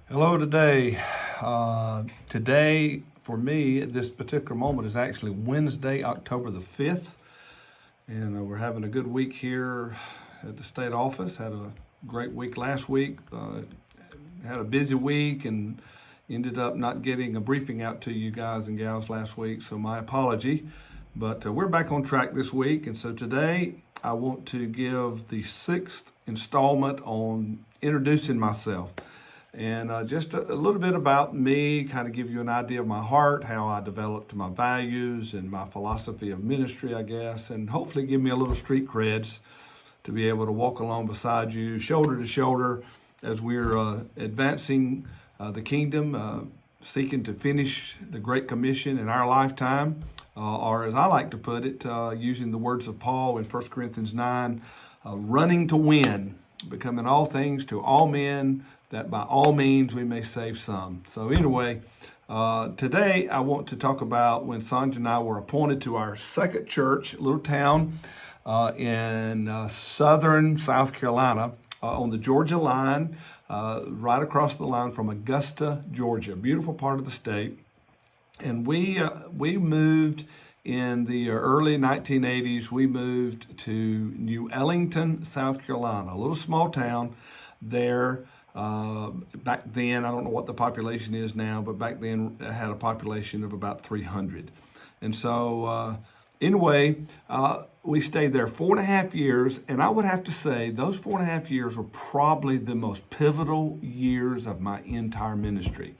Hello today. Today, for me, at this particular moment, is actually Wednesday, October the 5th. And we're having a good week here at the state office. Had a great week last week. Had a busy week and ended up not getting a briefing out to you guys and gals last week. So my apology. But we're back on track this week. And so today, I want to give the sixth installment on introducing myself. And just a little bit about me, kind of give you an idea of my heart, how I developed my values and my philosophy of ministry, I guess, and hopefully give me a little street creds to be able to walk along beside you, shoulder to shoulder, as we're advancing the kingdom, seeking to finish the Great Commission in our lifetime, or as I like to put it, using the words of Paul in 1 Corinthians 9, running to win, becoming all things to all men, that by all means we may save some. So anyway, today I want to talk about when Sonja and I were appointed to our second church, a little town in southern South Carolina on the Georgia line, right across the line from Augusta, Georgia, beautiful part of the state. And we moved in the early 1980s. We moved to New Ellenton, South Carolina, a little small town there. Back then, I don't know what the population is now, but back then it had a population of about 300. And so anyway, we stayed there 4.5 years, and I would have to say those 4.5 years were probably the most pivotal years of my entire ministry.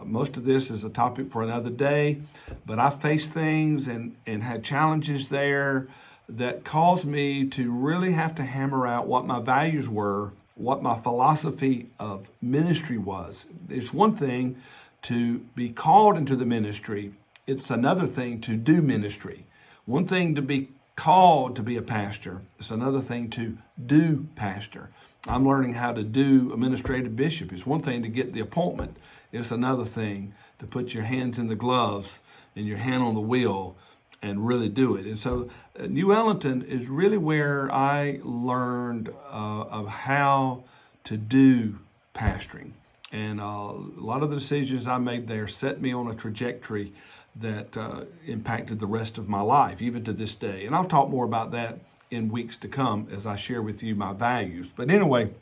Most of this is a topic for another day, but I faced things and had challenges there that caused me to really have to hammer out what my values were, what my philosophy of ministry was. It's one thing to be called into the ministry. It's another thing to do ministry. One thing to be called to be a pastor. It's another thing to do pastor. I'm learning how to do administrative bishop. It's one thing to get the appointment. It's another thing to put your hands in the gloves and your hand on the wheel and really do it. And so New Ellenton is really where I learned of how to do pastoring. And a lot of the decisions I made there set me on a trajectory that impacted the rest of my life, even to this day. And I'll talk more about that in weeks to come as I share with you my values. But anyway,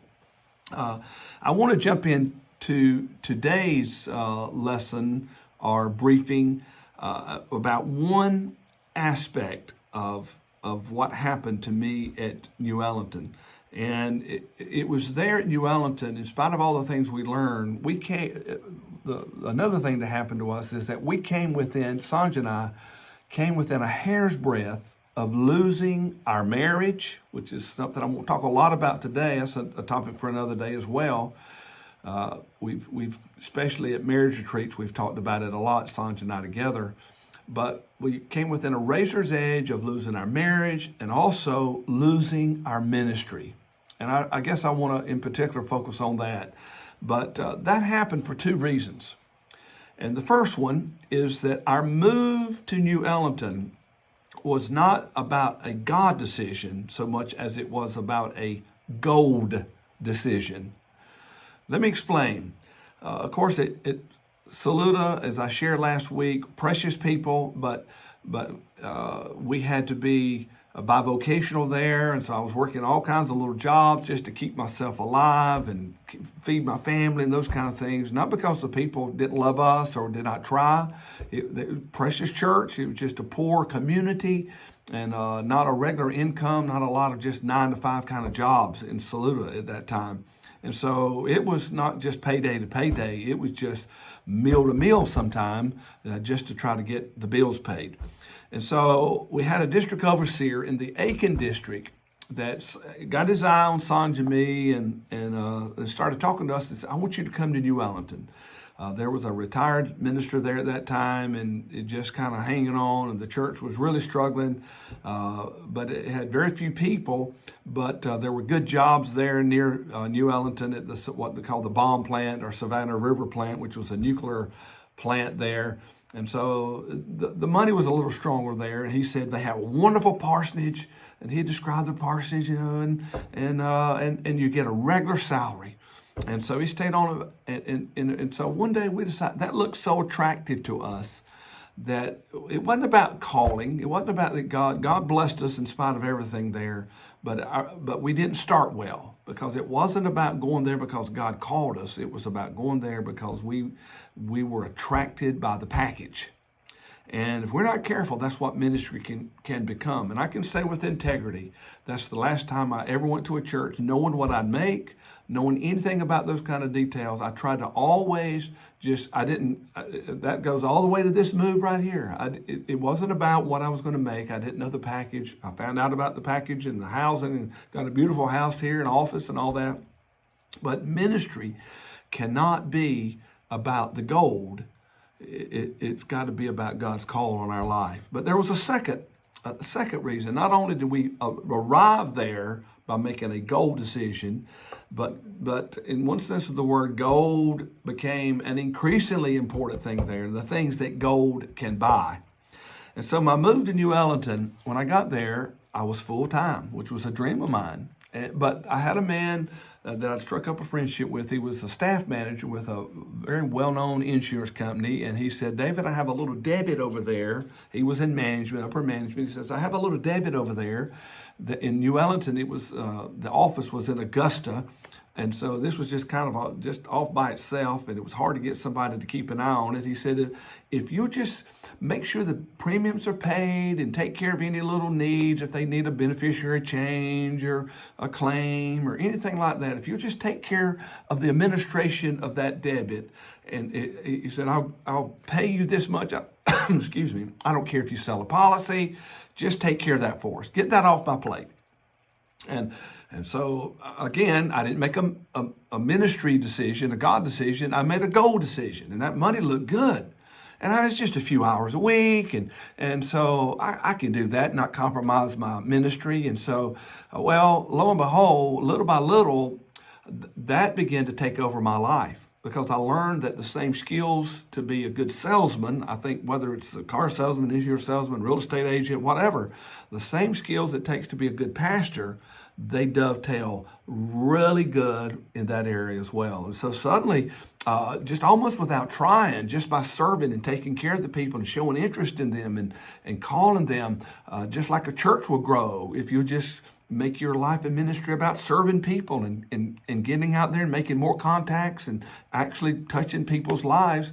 I want to jump into today's lesson or briefing about one aspect of what happened to me at New Ellenton. And it was there at New Ellenton, in spite of all the things we learned, another thing that happened to us is that Sonja and I came within a hair's breadth of losing our marriage, which is something I won't talk a lot about today. That's a topic for another day as well. We've especially at marriage retreats, we've talked about it a lot, Sonja and I together. But we came within a razor's edge of losing our marriage and also losing our ministry. And I guess I want to, in particular, focus on that. But that happened for two reasons. And the first one is that our move to New Ellenton was not about a God decision so much as it was about a gold decision. Let me explain. Of course, Saluda, as I shared last week, precious people, but we had to be bivocational there, and so I was working all kinds of little jobs just to keep myself alive and feed my family and those kind of things. Not because the people didn't love us or did not try. Precious church, it was just a poor community and not a regular income, not a lot of just 9-to-5 kind of jobs in Saluda at that time. And so it was not just payday to payday. It was just meal to meal sometime just to try to get the bills paid. And so we had a district overseer in the Aiken district that got his eye on Sonja and me and started talking to us and said, I want you to come to New Ellenton. There was a retired minister there at that time, and it just kind of hanging on, and the church was really struggling, but it had very few people, but there were good jobs there near New Ellenton at what they call the bomb plant or Savannah River plant, which was a nuclear plant there. And so the money was a little stronger there, and he said they have a wonderful parsonage, and he described the parsonage, and you get a regular salary. And so he stayed on, and so one day we decided that looked so attractive to us that it wasn't about calling. It wasn't about that God blessed us in spite of everything there, but we didn't start well, because it wasn't about going there because God called us. It was about going there because we were attracted by the package. And if we're not careful, that's what ministry can become. And I can say with integrity, that's the last time I ever went to a church knowing what I'd make, knowing anything about those kind of details. I tried to always that goes all the way to this move right here. It wasn't about what I was going to make. I didn't know the package. I found out about the package and the housing and got a beautiful house here, an office and all that. But ministry cannot be about the gold. It's got to be about God's call on our life. But there was a second reason. Not only did we arrive there by making a gold decision, but in one sense of the word, gold became an increasingly important thing there, the things that gold can buy. And so my move to New Ellenton, when I got there, I was full-time, which was a dream of mine. But I had a man that I struck up a friendship with. He was a staff manager with a very well-known insurance company. And he said, David, I have a little debit over there. He was in management, upper management. He says, I have a little debit over there. In New Ellenton, it was the office was in Augusta. And so this was just kind of just off by itself, and it was hard to get somebody to keep an eye on it. He said, if you just make sure the premiums are paid and take care of any little needs, if they need a beneficiary change or a claim or anything like that, if you just take care of the administration of that debit, and he said, I'll pay you this much. Excuse me. I don't care if you sell a policy. Just take care of that for us. Get that off my plate. And so, again, I didn't make a ministry decision, a God decision. I made a goal decision, and that money looked good. And I was just a few hours a week, and so I can do that, not compromise my ministry. And so, well, lo and behold, little by little, that began to take over my life, because I learned that the same skills to be a good salesman, I think whether it's a car salesman, insurance salesman, real estate agent, whatever, the same skills it takes to be a good pastor, they dovetail really good in that area as well. And so suddenly, just almost without trying, just by serving and taking care of the people and showing interest in them and calling them, just like a church will grow if you just make your life and ministry about serving people and getting out there and making more contacts and actually touching people's lives.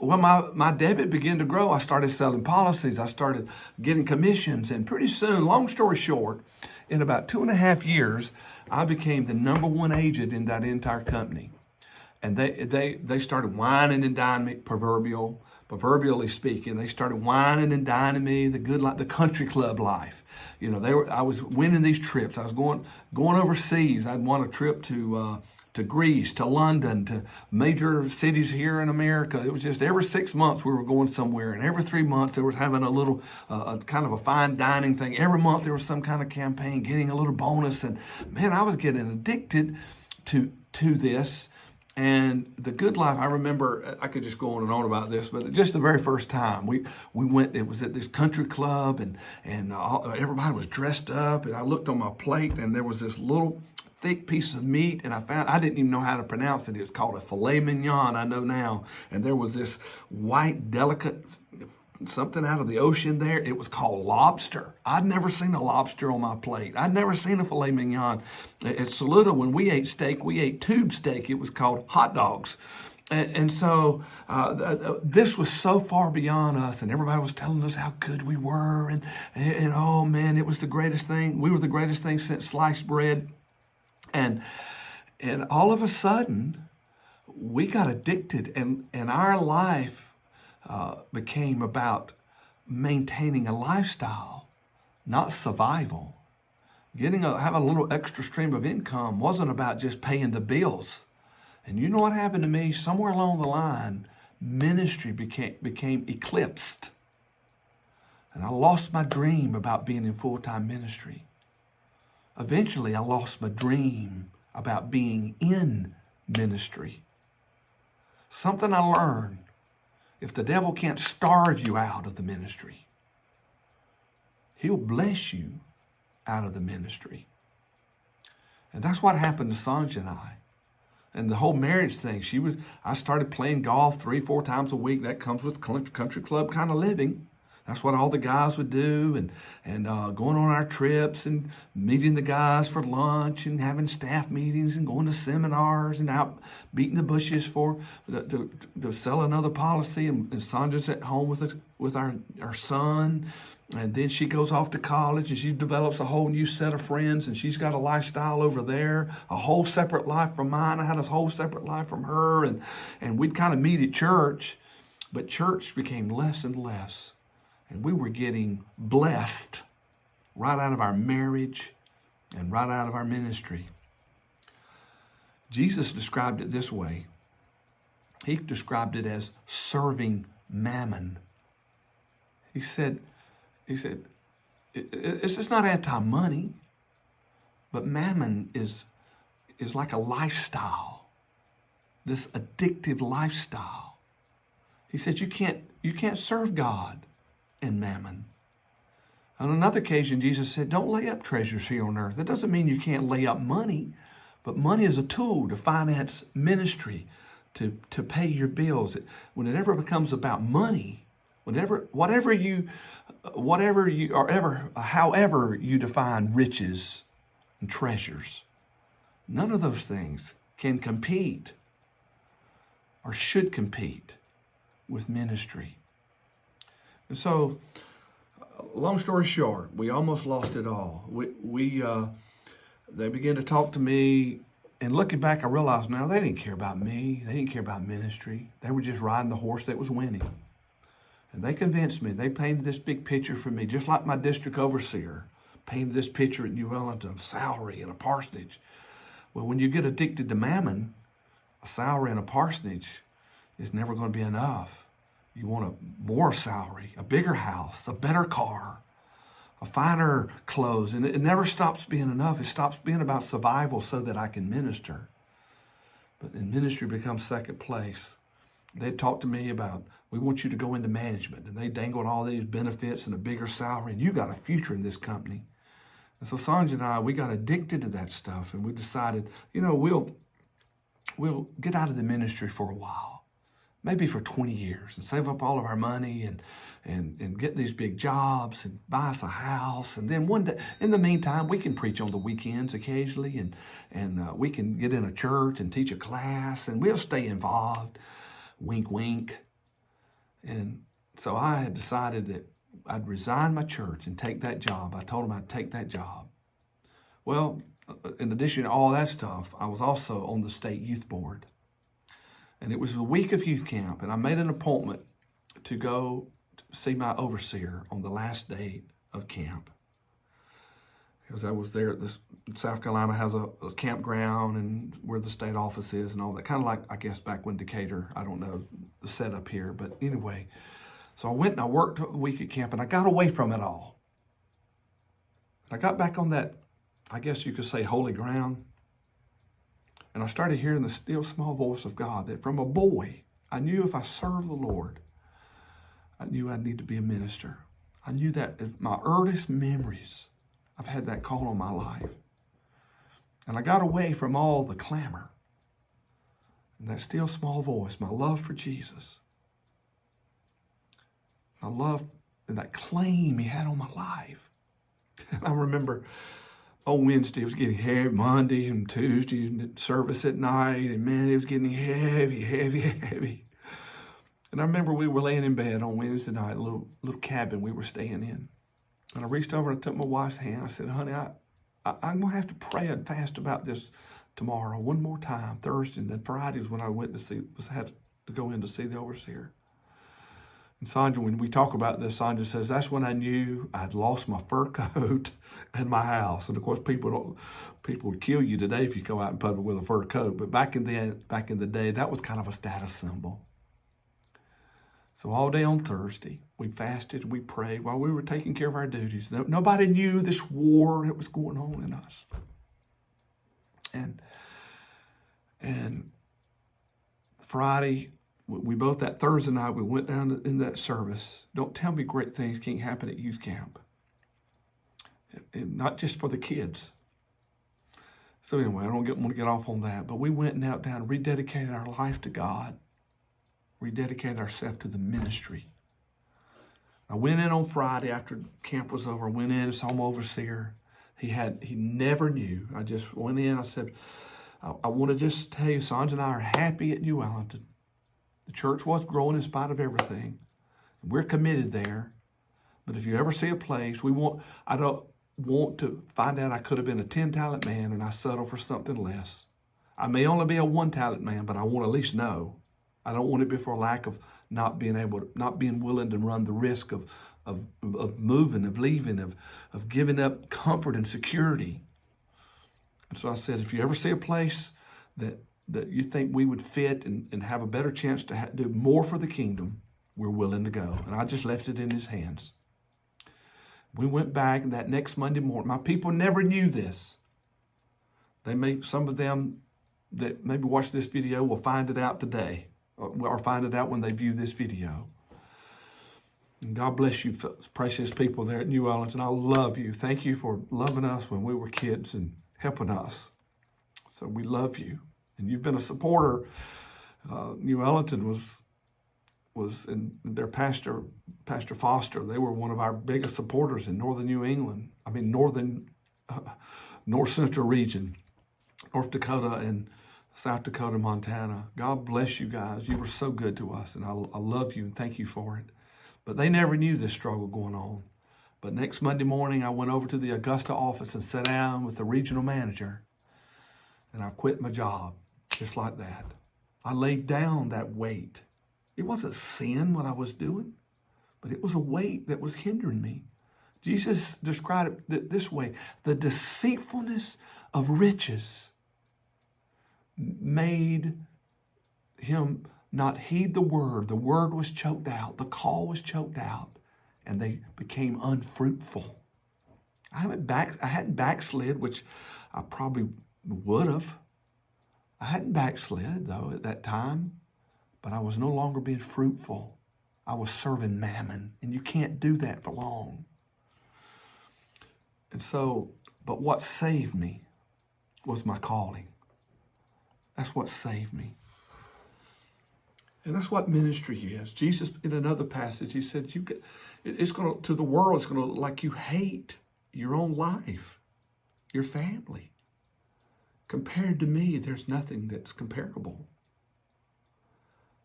Well, my debit began to grow. I started selling policies. I started getting commissions. And pretty soon, long story short, in about 2.5 years, I became the number one agent in that entire company. And they started whining and dining me, proverbially speaking. They started whining and dining me the good life, the country club life. You know, I was winning these trips. I was going overseas. I'd won a trip to Greece, to London, to major cities here in America. It was just every 6 months we were going somewhere, and every 3 months there was having a little kind of a fine dining thing. Every month there was some kind of campaign, getting a little bonus, and man, I was getting addicted to this. And the good life, I remember, I could just go on and on about this, but just the very first time we went, it was at this country club, and everybody was dressed up, and I looked on my plate, and there was this little thick piece of meat, and I didn't even know how to pronounce it. It was called a filet mignon, I know now. And there was this white, delicate something out of the ocean there. It was called lobster. I'd never seen a lobster on my plate. I'd never seen a filet mignon. At Saluda, when we ate steak, we ate tube steak. It was called hot dogs. And so this was so far beyond us, and everybody was telling us how good we were, and oh man, it was the greatest thing. We were the greatest thing since sliced bread. And all of a sudden, we got addicted, and our life became about maintaining a lifestyle, not survival. Having a little extra stream of income wasn't about just paying the bills. And you know what happened to me? Somewhere along the line, ministry became eclipsed. And I lost my dream about being in full-time ministry. Eventually, I lost my dream about being in ministry. Something I learned: if the devil can't starve you out of the ministry, he'll bless you out of the ministry. And that's what happened to Sonja and I. And the whole marriage thing, I started playing golf 3-4 times a week. That comes with country club kind of living. That's what all the guys would do, and going on our trips and meeting the guys for lunch and having staff meetings and going to seminars and out beating the bushes to sell another policy. And Sonja's at home with our son. And then she goes off to college and she develops a whole new set of friends, and she's got a lifestyle over there, a whole separate life from mine. I had a whole separate life from her, and we'd kind of meet at church, but church became less and less. And we were getting blessed right out of our marriage and right out of our ministry. Jesus described it this way. He described it as serving mammon. He said, it's just not anti-money, but mammon is like a lifestyle, this addictive lifestyle. He said you can't serve God and mammon. On another occasion, Jesus said, don't lay up treasures here on earth. That doesn't mean you can't lay up money, but money is a tool to finance ministry, to pay your bills. When it ever becomes about money, however you define riches and treasures, none of those things can compete or should compete with ministry. And so, long story short, we almost lost it all. They began to talk to me, and looking back, I realized now they didn't care about me. They didn't care about ministry. They were just riding the horse that was winning. And they convinced me. They painted this big picture for me, just like my district overseer painted this picture at New Ellenton of salary and a parsonage. Well, when you get addicted to mammon, a salary and a parsonage is never going to be enough. You want more salary, a bigger house, a better car, a finer clothes. And it never stops being enough. It stops being about survival so that I can minister. But in ministry becomes second place. They talked to me about, we want you to go into management. And they dangled all these benefits and a bigger salary. And you got a future in this company. And so Sonja and I, we got addicted to that stuff. And we decided, we'll get out of the ministry for a while. Maybe for 20 years, and save up all of our money and get these big jobs and buy us a house. And then one day, in the meantime, we can preach on the weekends occasionally, and we can get in a church and teach a class, and we'll stay involved. Wink, wink. And so I had decided that I'd resign my church and take that job. I told them I'd take that job. Well, in addition to all that stuff, I was also on the state youth board. And it was the week of youth camp, and I made an appointment to go see my overseer on the last day of camp. Because I was there South Carolina has a campground and where the state office is and all that. Kind of like, I guess, back when Decatur, I don't know the setup here. But anyway, so I went and I worked a week at camp, and I got away from it all. And I got back on that, I guess you could say, holy ground. And I started hearing the still small voice of God that from a boy, I knew if I served the Lord, I knew I'd need to be a minister. I knew that in my earliest memories, I've had that call on my life. And I got away from all the clamor and that still small voice, my love for Jesus, my love and that claim he had on my life. And I remember on Wednesday, it was getting heavy, Monday and Tuesday, and service at night, and man, it was getting heavy, heavy, heavy. And I remember we were laying in bed on Wednesday night, a little cabin we were staying in. And I reached over and I took my wife's hand. I said, honey, I'm going to have to pray and fast about this tomorrow, one more time, Thursday, and then Friday was when I went had to go in to see the overseer. And Sonja, when we talk about this, Sonja says, that's when I knew I'd lost my fur coat and my house. And of course, people would kill you today if you go out in public with a fur coat. But back in the day, that was kind of a status symbol. So all day on Thursday, we fasted, we prayed while we were taking care of our duties. Nobody knew this war that was going on in us. And Friday, we both, that Thursday night, we went down in that service. Don't tell me great things can't happen at youth camp. And not just for the kids. So anyway, I don't want to get off on that, but we went and knelt down, rededicated our life to God, rededicated ourselves to the ministry. I went in on Friday after camp was over. I went in, saw my overseer. He never knew. I just went in. I said, I want to just tell you, Sonja and I are happy at New Ellenton. The church was growing in spite of everything. We're committed there. But if you ever see a place, I don't want to find out I could have been a 10-talent man and I settle for something less. I may only be a 1-talent man, but I want to at least know. I don't want it to be for a lack of not being willing to run the risk of moving, of leaving, of giving up comfort and security. And so I said, if you ever see a place that you think we would fit and have a better chance to do more for the kingdom, we're willing to go. And I just left it in his hands. We went back that next Monday morning. My people never knew this. Some of them that maybe watch this video will find it out today, or find it out when they view this video. And God bless you, precious people there at New Ellenton. I love you. Thank you for loving us when we were kids and helping us. So we love you. And you've been a supporter. New Ellenton was in their Pastor Foster. They were one of our biggest supporters in northern New England. I mean, North Central region, North Dakota and South Dakota, Montana. God bless you guys. You were so good to us, and I love you and thank you for it. But they never knew this struggle going on. But next Monday morning, I went over to the Augusta office and sat down with the regional manager, and I quit my job just like that. I laid down that weight. It wasn't sin what I was doing, but it was a weight that was hindering me. Jesus described it this way: the deceitfulness of riches made him not heed the word. The word was choked out. The call was choked out, and they became unfruitful. I hadn't backslid, which I probably would have. I hadn't backslid, though, at that time, but I was no longer being fruitful. I was serving mammon, and you can't do that for long. And so, but what saved me was my calling. That's what saved me. And that's what ministry is. Jesus, in another passage, he said, to the world, it's going to look like you hate your own life, your family. Compared to me, there's nothing that's comparable.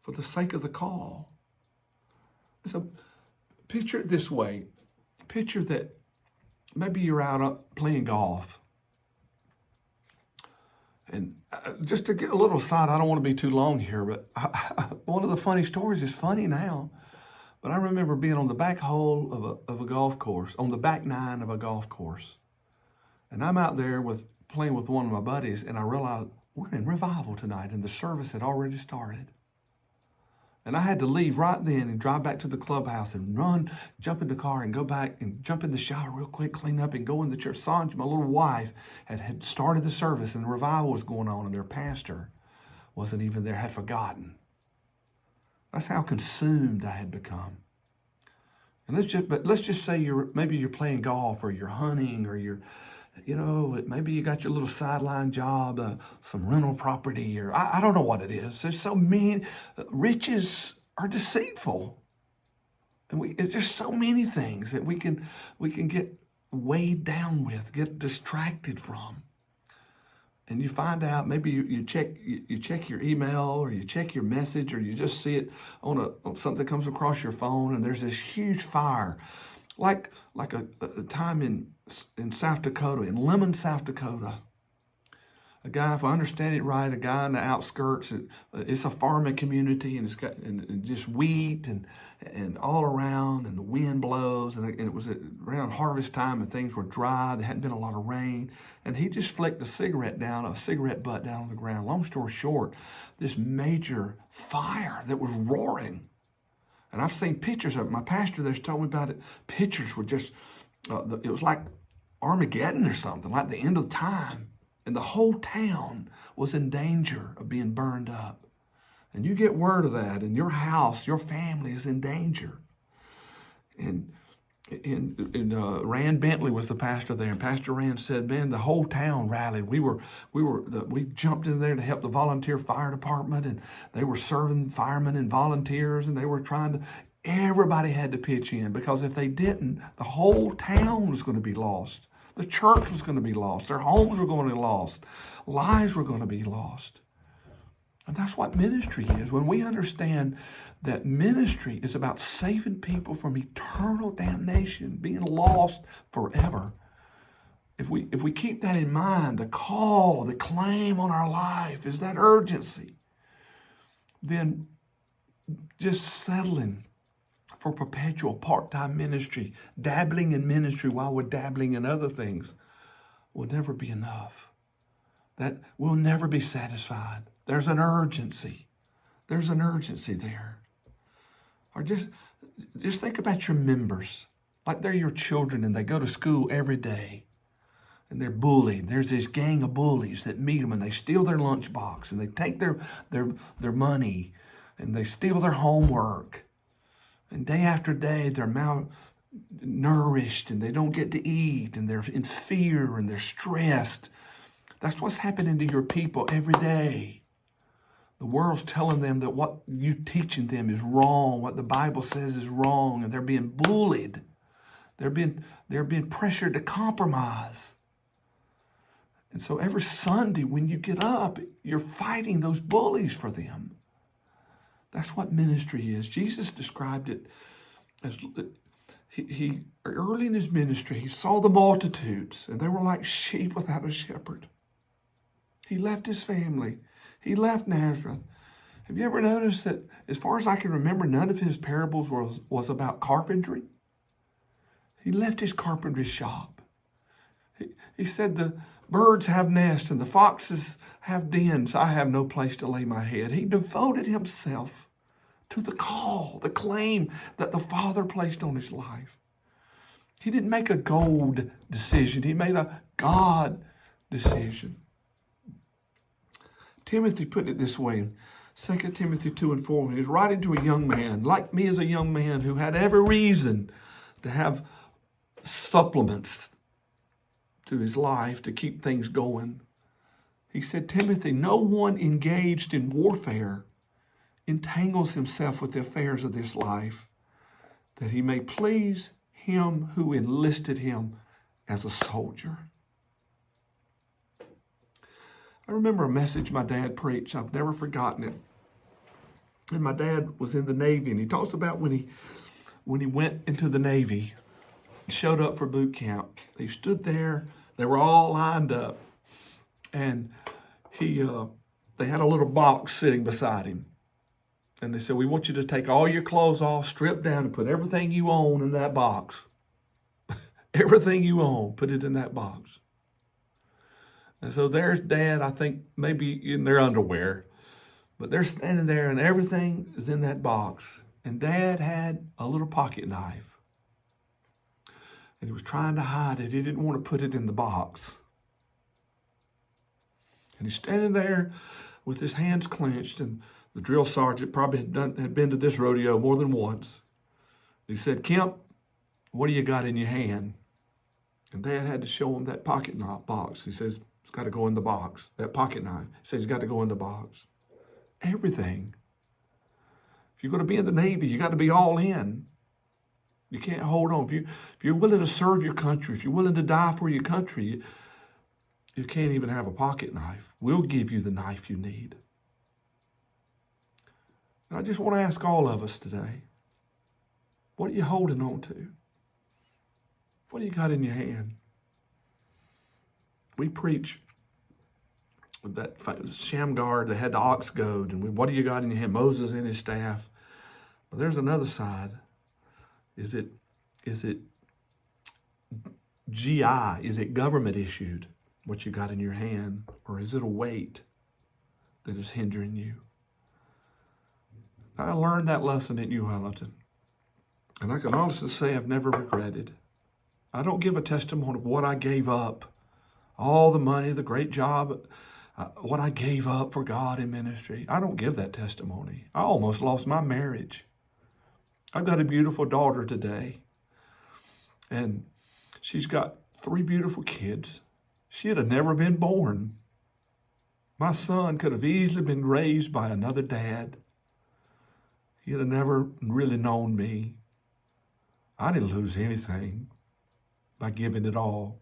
For the sake of the call. So picture it this way. Picture that maybe you're out playing golf. And just to get a little aside, I don't want to be too long here, but one of the funny stories is funny now. But I remember being on the back hole of a golf course, on the back nine of a golf course. And I'm out there playing with one of my buddies, and I realized we're in revival tonight, and the service had already started. And I had to leave right then and drive back to the clubhouse and run, jump in the car and go back and jump in the shower real quick, clean up and go in the church. Sonja, my little wife, had started the service and the revival was going on, and their pastor wasn't even there, had forgotten. That's how consumed I had become. And let's just say maybe you're playing golf or you're hunting or maybe you got your little sideline job, some rental property, or I don't know what it is. There's so many, riches are deceitful. And there's so many things that we can get weighed down with, get distracted from. And you find out, maybe you check your email or you check your message or you just see it on something that comes across your phone, and there's this huge fire. Like a time in South Dakota, in Lemon, South Dakota. A guy, if I understand it right, a guy in the outskirts, it's a farming community, and it's got and just wheat and all around, and the wind blows, and it was around harvest time, and things were dry. There hadn't been a lot of rain, and he just flicked a cigarette butt down on the ground. Long story short, this major fire that was roaring. And I've seen pictures of it. My pastor there's told me about it. Pictures were just, it was like Armageddon or something, like the end of time. And the whole town was in danger of being burned up. And you get word of that, and your house, your family is in danger. And Rand Bentley was the pastor there, and Pastor Rand said, "Man, the whole town rallied. We jumped in there to help the volunteer fire department, and they were serving firemen and volunteers, and they were trying to. Everybody had to pitch in, because if they didn't, the whole town was going to be lost. The church was going to be lost. Their homes were going to be lost. Lives were going to be lost." And that's what ministry is. When we understand that ministry is about saving people from eternal damnation, being lost forever. If we keep that in mind, the call, the claim on our life is that urgency, then just settling for perpetual part-time ministry, dabbling in ministry while we're dabbling in other things, will never be enough. That we'll never be satisfied. There's an urgency. There's an urgency there. Or just think about your members. Like they're your children and they go to school every day and they're bullied. There's this gang of bullies that meet them and they steal their lunchbox and they take their money and they steal their homework. And day after day, they're malnourished and they don't get to eat and they're in fear and they're stressed. That's what's happening to your people every day. The world's telling them that what you're teaching them is wrong, what the Bible says is wrong, and they're being bullied. They're being pressured to compromise. And so every Sunday when you get up, you're fighting those bullies for them. That's what ministry is. Jesus described it as he early in his ministry, he saw the multitudes, and they were like sheep without a shepherd. He left his family. He left Nazareth. Have you ever noticed that, as far as I can remember, none of his parables was about carpentry? He left his carpentry shop. He said, "The birds have nests and the foxes have dens. I have no place to lay my head." He devoted himself to the call, the claim that the Father placed on his life. He didn't make a gold decision. He made a God decision. Timothy put it this way in 2 Timothy 2:4. When he was writing to a young man, like me as a young man, who had every reason to have supplements to his life to keep things going. He said, "Timothy, no one engaged in warfare entangles himself with the affairs of this life, that he may please him who enlisted him as a soldier." I remember a message my dad preached. I've never forgotten it. And my dad was in the Navy, and he talks about when he went into the Navy, he showed up for boot camp. He stood there. They were all lined up, and they had a little box sitting beside him. And they said, "We want you to take all your clothes off, strip down, and put everything you own in that box." Everything you own, put it in that box. And so there's Dad, I think maybe in their underwear, but they're standing there and everything is in that box. And Dad had a little pocket knife. And he was trying to hide it. He didn't want to put it in the box. And he's standing there with his hands clenched, and the drill sergeant probably had been to this rodeo more than once. He said, "Kemp, what do you got in your hand?" And Dad had to show him that pocket knife box. He says, "It's got to go in the box." That pocket knife. He says, "It's got to go in the box." Everything. If you're going to be in the Navy, you got to be all in. You can't hold on. If you're willing to serve your country, if you're willing to die for your country, you can't even have a pocket knife. We'll give you the knife you need. And I just want to ask all of us today, what are you holding on to? What do you got in your hand? We preach that Shamgar that had the ox goad, and what do you got in your hand? Moses and his staff. But there's another side. Is it GI? Is it government issued, what you got in your hand? Or is it a weight that is hindering you? I learned that lesson at New Ellenton, and I can honestly say I've never regretted. I don't give a testimony of what I gave up, all the money, the great job, what I gave up for God in ministry. I don't give that testimony. I almost lost my marriage. I've got a beautiful daughter today. And she's got 3 beautiful kids. She'd have never been born. My son could have easily been raised by another dad. He'd have never really known me. I didn't lose anything by giving it all,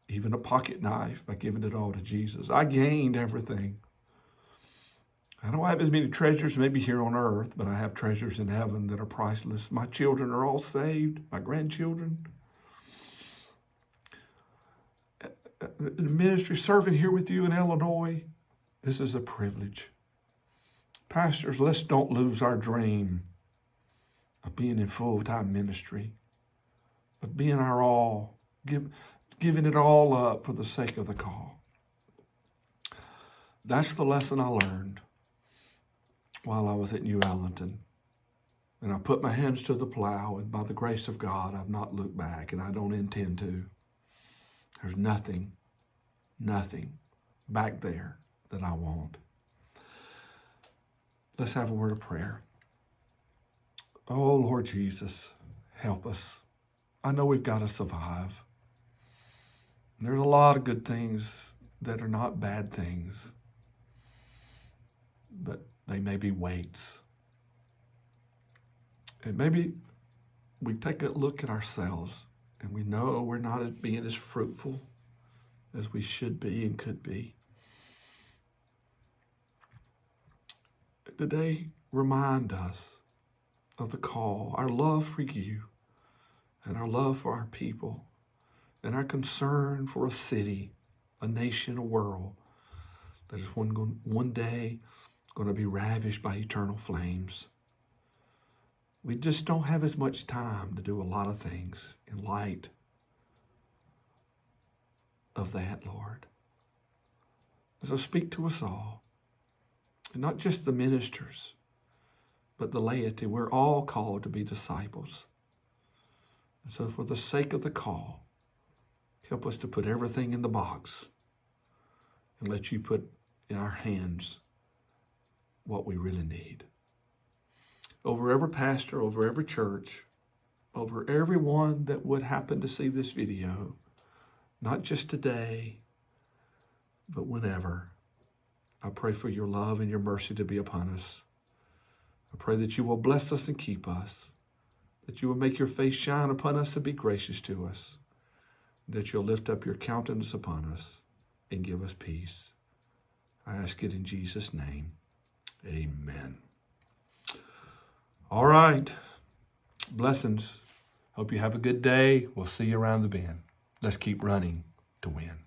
even a pocket knife, by giving it all to Jesus. I gained everything. I don't have as many treasures maybe here on earth, but I have treasures in heaven that are priceless. My children are all saved, my grandchildren. The ministry serving here with you in Illinois, this is a privilege. Pastors, let's don't lose our dream of being in full-time ministry, of being our all, giving it all up for the sake of the call. That's the lesson I learned while I was at New Ellenton. And I put my hands to the plow, and by the grace of God, I've not looked back, and I don't intend to. There's nothing back there that I want. Let's have a word of prayer. Oh, Lord Jesus, help us. I know we've got to survive. There's a lot of good things that are not bad things, but they may be weights. And maybe we take a look at ourselves and we know we're not being as fruitful as we should be and could be. Today, remind us of the call, our love for you, and our love for our people, and our concern for a city, a nation, a world that is one day going to be ravished by eternal flames. We just don't have as much time to do a lot of things in light of that, Lord. So speak to us all, and not just the ministers, but the laity. We're all called to be disciples. And so for the sake of the call, help us to put everything in the box and let you put in our hands what we really need. Over every pastor, over every church, over everyone that would happen to see this video, not just today, but whenever, I pray for your love and your mercy to be upon us. I pray that you will bless us and keep us, that you will make your face shine upon us and be gracious to us, that you'll lift up your countenance upon us and give us peace. I ask it in Jesus' name. Amen. All right. Blessings. Hope you have a good day. We'll see you around the bend. Let's keep running to win.